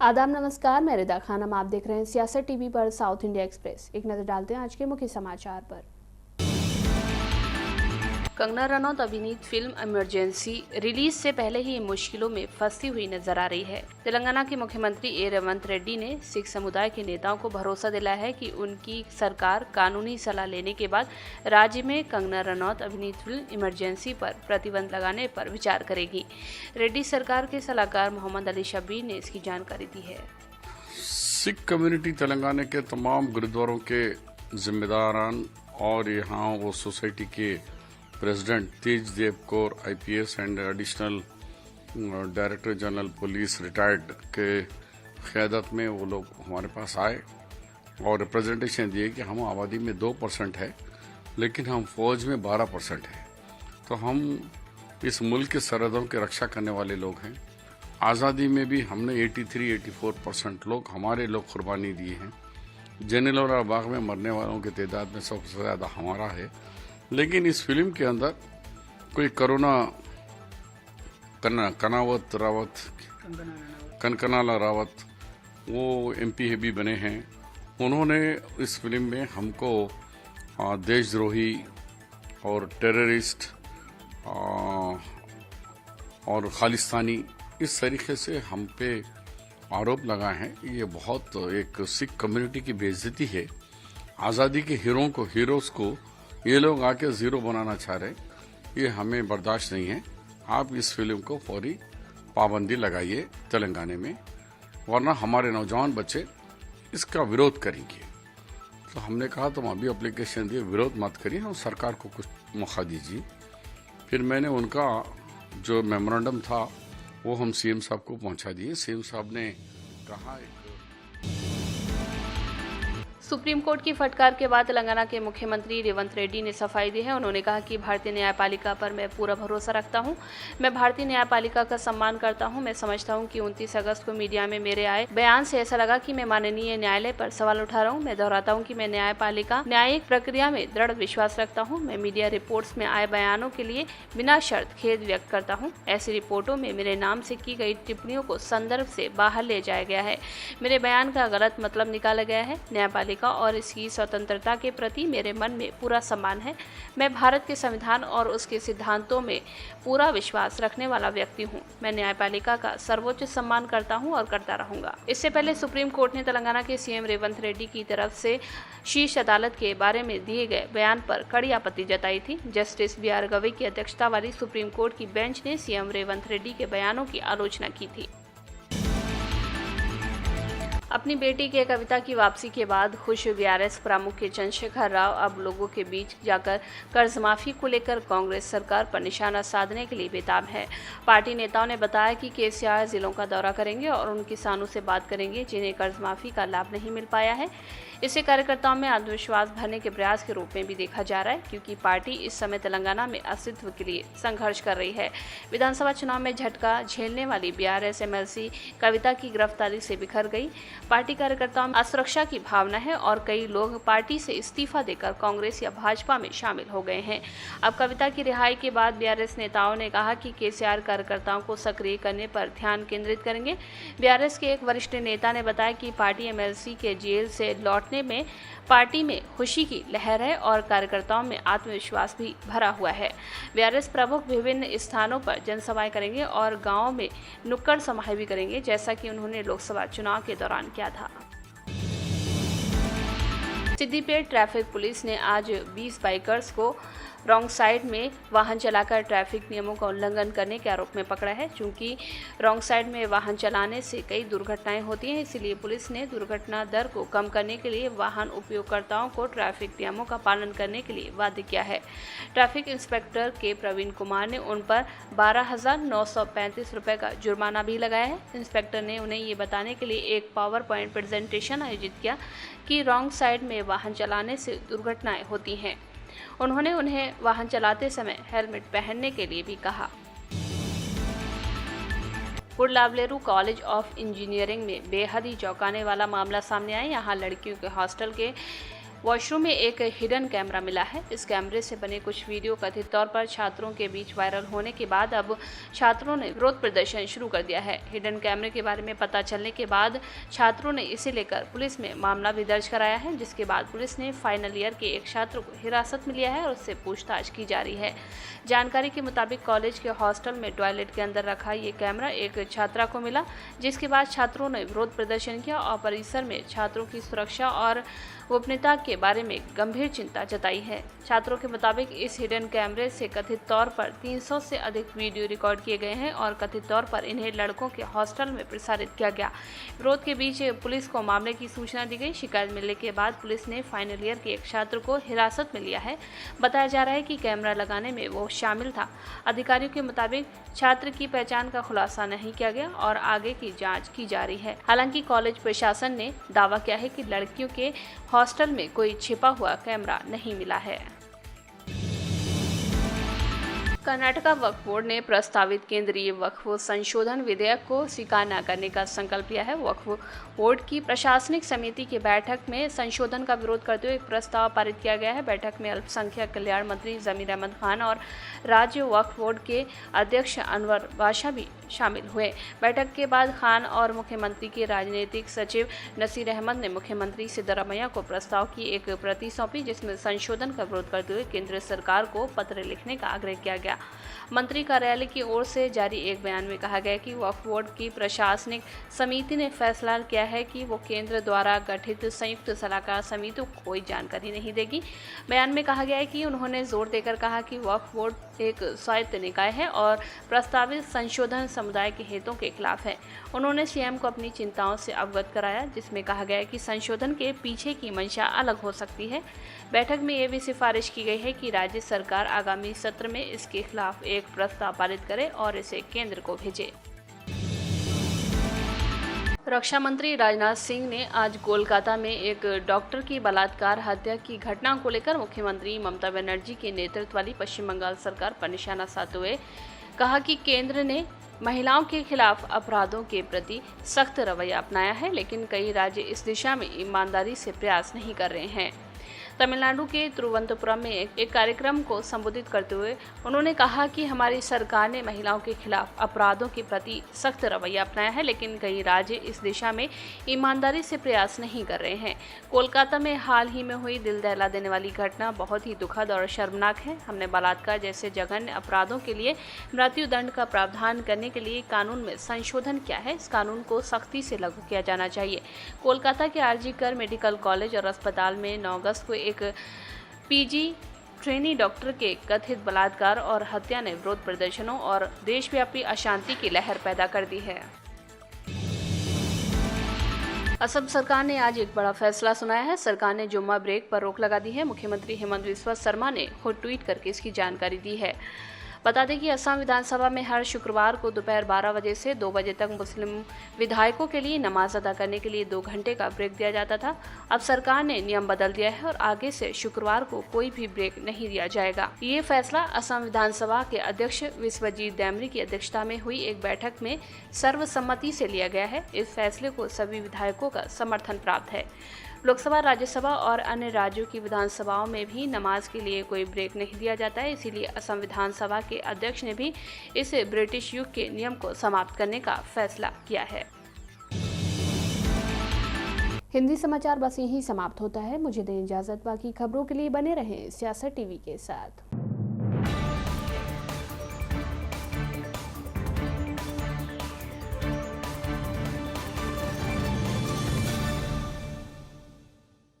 आदाब नमस्कार, मैं रिदा खानम। आप देख रहे हैं सियासत टीवी पर साउथ इंडिया एक्सप्रेस। एक नजर डालते हैं आज के मुख्य समाचार पर। कंगना रनौत अभिनीत फिल्म इमरजेंसी रिलीज से पहले ही मुश्किलों में फंसी हुई नजर आ रही है। तेलंगाना के मुख्यमंत्री ए रेवंत रेड्डी ने सिख समुदाय के नेताओं को भरोसा दिलाया है कि उनकी सरकार कानूनी सलाह लेने के बाद राज्य में कंगना रनौत अभिनीत फिल्म इमरजेंसी पर प्रतिबंध लगाने पर विचार करेगी। रेड्डी सरकार के सलाहकार मोहम्मद अली शब्बीर ने इसकी जानकारी दी है। सिख कम्युनिटी तेलंगाना के तमाम गुरुद्वारों के जिम्मेदारान और यहाँ वो सोसाइटी के president Tej Dev Kaur IPS and additional director general police retired के क़यादत में वो लोग हमारे पास आए और रिप्रेजेंटेशन दिए कि हम आबादी में 2% है, लेकिन हम फौज में 12% है। तो हम इस मुल्क के सरहदों की रक्षा करने वाले लोग हैं। आज़ादी में भी हमने 83-84% लोग हमारे लोग कुर्बानी दिए हैं। जलियांवाला बाग में मरने वालों की तादाद में सबसे ज़्यादा हमारा है। लेकिन इस फिल्म के अंदर कोई कनकनाला रावत वो एमपी भी बने हैं। उन्होंने इस फिल्म में हमको देशद्रोही और टेररिस्ट और खालिस्तानी इस तरीके से हम पे आरोप लगाए हैं। ये बहुत एक सिख कम्युनिटी की बेइज्जती है। आज़ादी के हीरोज़ को ये लोग आके जीरो बनाना चाह रहे, ये हमें बर्दाश्त नहीं है। आप इस फिल्म को फौरी पाबंदी लगाइए तेलंगाना में, वरना हमारे नौजवान बच्चे इसका विरोध करेंगे। तो हमने कहा तुम अभी एप्लीकेशन दिए, विरोध मत करिए और सरकार को कुछ मौका दीजिए। फिर मैंने उनका जो मेमोरेंडम था वो हम सीएम साहब को पहुंचा दिए। सीएम साहब ने कहा सुप्रीम कोर्ट की फटकार के बाद तेलंगाना के मुख्यमंत्री रेवंत रेड्डी ने सफाई दी है। उन्होंने कहा कि भारतीय न्यायपालिका पर मैं पूरा भरोसा रखता हूं। मैं भारतीय न्यायपालिका का सम्मान करता हूं। मैं समझता हूं कि 29 अगस्त को मीडिया में मेरे आए बयान से ऐसा लगा कि मैं माननीय न्यायालय पर सवाल उठा रहा हूं। मैं दोहराता हूं कि मैं न्यायपालिका न्यायिक प्रक्रिया में दृढ़ विश्वास रखता हूं। मैं मीडिया रिपोर्ट्स में आए बयानों के लिए बिना शर्त खेद व्यक्त करता हूं। ऐसी रिपोर्टों में मेरे नाम से की गई टिप्पणियों को संदर्भ से बाहर ले जाया गया है। मेरे बयान का गलत मतलब निकाला गया है। न्यायपालिका और इसकी स्वतंत्रता के प्रति मेरे मन में पूरा सम्मान है। मैं भारत के संविधान और उसके सिद्धांतों में पूरा विश्वास रखने वाला व्यक्ति हूं। मैं न्यायपालिका का सर्वोच्च सम्मान करता हूं और करता रहूंगा। इससे पहले सुप्रीम कोर्ट ने तेलंगाना के सीएम रेवंत रेड्डी की तरफ से शीर्ष अदालत के बारे में दिए गए बयान पर कड़ी आपत्ति जताई थी। जस्टिस BR गवई की अध्यक्षता वाली सुप्रीम कोर्ट की बेंच ने सीएम रेवंत रेड्डी के बयानों की आलोचना की थी। अपनी बेटी के कविता की वापसी के बाद खुश बीआरएस प्रमुख के चंद्रशेखर राव अब लोगों के बीच जाकर कर्ज माफी को लेकर कांग्रेस सरकार पर निशाना साधने के लिए बेताब है। पार्टी नेताओं ने बताया कि केसीआर जिलों का दौरा करेंगे और उन किसानों से बात करेंगे जिन्हें कर्ज माफी का लाभ नहीं मिल पाया है। इसे कार्यकर्ताओं में आत्मविश्वास भरने के प्रयास के रूप में भी देखा जा रहा है, क्योंकि पार्टी इस समय तेलंगाना में अस्तित्व के लिए संघर्ष कर रही है। विधानसभा चुनाव में झटका झेलने वाली बीआरएस एमएलसी कविता की गिरफ्तारी से बिखर गई। पार्टी कार्यकर्ताओं में असुरक्षा की भावना है और कई लोग पार्टी से इस्तीफा देकर कांग्रेस या भाजपा में शामिल हो गए हैं। अब कविता की रिहाई के बाद बीआरएस नेताओं ने कहा कि केसीआर कार्यकर्ताओं को सक्रिय करने पर ध्यान केंद्रित करेंगे। बीआरएस के एक वरिष्ठ नेता ने बताया कि पार्टी एमएलसी के जेल से लौटने में पार्टी में खुशी की लहर है और कार्यकर्ताओं में आत्मविश्वास भी भरा हुआ है। बीआरएस प्रमुख विभिन्न स्थानों पर जनसभाएं करेंगे और गांवों में नुक्कड़ सभाएं भी करेंगे, जैसा कि उन्होंने लोकसभा चुनाव के दौरान किया था। सिद्दीपेट ट्रैफिक पुलिस ने आज 20 बाइकर्स को रॉन्ग साइड में वाहन चलाकर ट्रैफिक नियमों का उल्लंघन करने के आरोप में पकड़ा है। चूंकि रॉन्ग साइड में वाहन चलाने से कई दुर्घटनाएं होती हैं, इसलिए पुलिस ने दुर्घटना दर को कम करने के लिए वाहन उपयोगकर्ताओं को ट्रैफिक नियमों का पालन करने के लिए बाध्य किया है। ट्रैफिक इंस्पेक्टर के प्रवीण कुमार ने उन पर 12,935 रुपये का जुर्माना भी लगाया है। इंस्पेक्टर ने उन्हें ये बताने के लिए एक पावर पॉइंट प्रेजेंटेशन आयोजित किया कि रॉन्ग साइड में वाहन चलाने से दुर्घटनाएं होती हैं। उन्होंने उन्हें वाहन चलाते समय हेलमेट पहनने के लिए भी कहा। कुडलावलेरू कॉलेज ऑफ इंजीनियरिंग में बेहद ही चौंकाने वाला मामला सामने आया। यहाँ लड़कियों के हॉस्टल के वॉशरूम में एक हिडन कैमरा मिला है। इस कैमरे से बने कुछ वीडियो कथित तौर पर छात्रों के बीच वायरल होने के बाद अब छात्रों ने विरोध प्रदर्शन शुरू कर दिया है। हिडन कैमरे के बारे में पता चलने के बाद छात्रों ने इसे लेकर पुलिस में मामला भी दर्ज कराया है, जिसके बाद पुलिस ने फाइनल ईयर के एक छात्र को हिरासत में लिया है और उससे पूछताछ की जा रही है। जानकारी के मुताबिक कॉलेज के हॉस्टल में टॉयलेट के अंदर रखा ये कैमरा एक छात्रा को मिला, जिसके बाद छात्रों ने विरोध प्रदर्शन किया और परिसर में छात्रों की सुरक्षा और गोपनीयता के बारे में गंभीर चिंता जताई है। छात्रों के मुताबिक इस हिडन कैमरे से कथित तौर पर 300 से अधिक वीडियो रिकॉर्ड किए गए हैं और कथित तौर पर इन्हें लड़कों के हॉस्टल में प्रसारित किया गया। विरोध के बीच पुलिस को मामले की सूचना दी गई। शिकायत मिलने के बाद पुलिस ने फाइनल ईयर के एक छात्र को हिरासत में लिया है। बताया जा रहा है कि कैमरा लगाने में वो शामिल था। अधिकारियों के मुताबिक छात्र की पहचान का खुलासा नहीं किया गया और आगे की जांच की जा रही है। हालांकि कॉलेज प्रशासन ने दावा किया है कि लड़कियों के हॉस्टल में कोई छिपा हुआ कैमरा नहीं मिला है। कर्नाटक वक्फ बोर्ड ने प्रस्तावित केंद्रीय वक्फ संशोधन विधेयक को स्वीकार न करने का संकल्प लिया है। वक्फ बोर्ड की प्रशासनिक समिति की बैठक में संशोधन का विरोध करते हुए एक प्रस्ताव पारित किया गया है। बैठक में अल्पसंख्यक कल्याण मंत्री जमीर अहमद खान और राज्य वक्फ बोर्ड के अध्यक्ष अनवर बादशाह भी शामिल हुए। बैठक के बाद खान और मुख्यमंत्री के राजनीतिक सचिव नसीर अहमद ने मुख्यमंत्री सिद्धरामैया को प्रस्ताव की एक प्रति सौंपी, जिसमें संशोधन का विरोध करते हुए केंद्र सरकार को पत्र लिखने का आग्रह किया गया। मंत्री कार्यालय की ओर से जारी एक बयान में कहा गया कि वक्फ बोर्ड की प्रशासनिक समिति ने फैसला किया है कि वो केंद्र द्वारा गठित संयुक्त सलाहकार समिति को कोई जानकारी नहीं देगी। बयान में कहा गया है कि उन्होंने जोर देकर कहा कि वक्फ बोर्ड एक स्वायत्त निकाय है और प्रस्तावित संशोधन समुदाय के हितों के खिलाफ है। उन्होंने सीएम को अपनी चिंताओं से अवगत कराया, जिसमें कहा गया है कि संशोधन के पीछे की मंशा अलग हो सकती है। बैठक में यह भी सिफारिश की गई है कि राज्य सरकार आगामी सत्र में इसके खिलाफ एक प्रस्ताव पारित करे और इसे केंद्र को भेजे। रक्षा मंत्री राजनाथ सिंह ने आज कोलकाता में एक डॉक्टर की बलात्कार हत्या की घटना को लेकर मुख्यमंत्री ममता बनर्जी के नेतृत्व वाली पश्चिम बंगाल सरकार पर निशाना साधते हुए कहा कि केंद्र ने महिलाओं के खिलाफ अपराधों के प्रति सख्त रवैया अपनाया है, लेकिन कई राज्य इस दिशा में ईमानदारी से प्रयास नहीं कर रहे हैं। तमिलनाडु के तिरुवनंतपुरम में एक कार्यक्रम को संबोधित करते हुए उन्होंने कहा कि हमारी सरकार ने महिलाओं के खिलाफ अपराधों के प्रति सख्त रवैया अपनाया है, लेकिन कई राज्य इस दिशा में ईमानदारी से प्रयास नहीं कर रहे हैं। कोलकाता में हाल ही में हुई दिल दहला देने वाली घटना बहुत ही दुखद और शर्मनाक है। हमने बलात्कार जैसे जघन्य अपराधों के लिए मृत्यु दंड का प्रावधान करने के लिए कानून में संशोधन किया है। इस कानून को सख्ती से लागू किया जाना चाहिए। कोलकाता के आरजी कर मेडिकल कॉलेज और अस्पताल में 9 अगस्त को एक पीजी ट्रेनी डॉक्टर के कथित बलात्कार और हत्या ने विरोध प्रदर्शनों और देशव्यापी अशांति की लहर पैदा कर दी है। असम सरकार ने आज एक बड़ा फैसला सुनाया है। सरकार ने जुम्मा ब्रेक पर रोक लगा दी है। मुख्यमंत्री हेमंत बिस्वा शर्मा ने खुद ट्वीट करके इसकी जानकारी दी है। बता दें कि असम विधानसभा में हर शुक्रवार को दोपहर 12 बजे से 2 बजे तक मुस्लिम विधायकों के लिए नमाज अदा करने के लिए 2 घंटे का ब्रेक दिया जाता था। अब सरकार ने नियम बदल दिया है और आगे से शुक्रवार को कोई भी ब्रेक नहीं दिया जाएगा। ये फैसला असम विधानसभा के अध्यक्ष विश्वजीत दैमरी की अध्यक्षता में हुई एक बैठक में सर्वसम्मति से लिया गया है। इस फैसले को सभी विधायकों का समर्थन प्राप्त है। लोकसभा, राज्यसभा और अन्य राज्यों की विधानसभाओं में भी नमाज के लिए कोई ब्रेक नहीं दिया जाता है। इसीलिए असम विधानसभा के अध्यक्ष ने भी इस ब्रिटिश युग के नियम को समाप्त करने का फैसला किया है। हिंदी समाचार बस यहीं समाप्त होता है। मुझे दें इजाजत। बाकी खबरों के लिए बने रहें सियासत टीवी के साथ।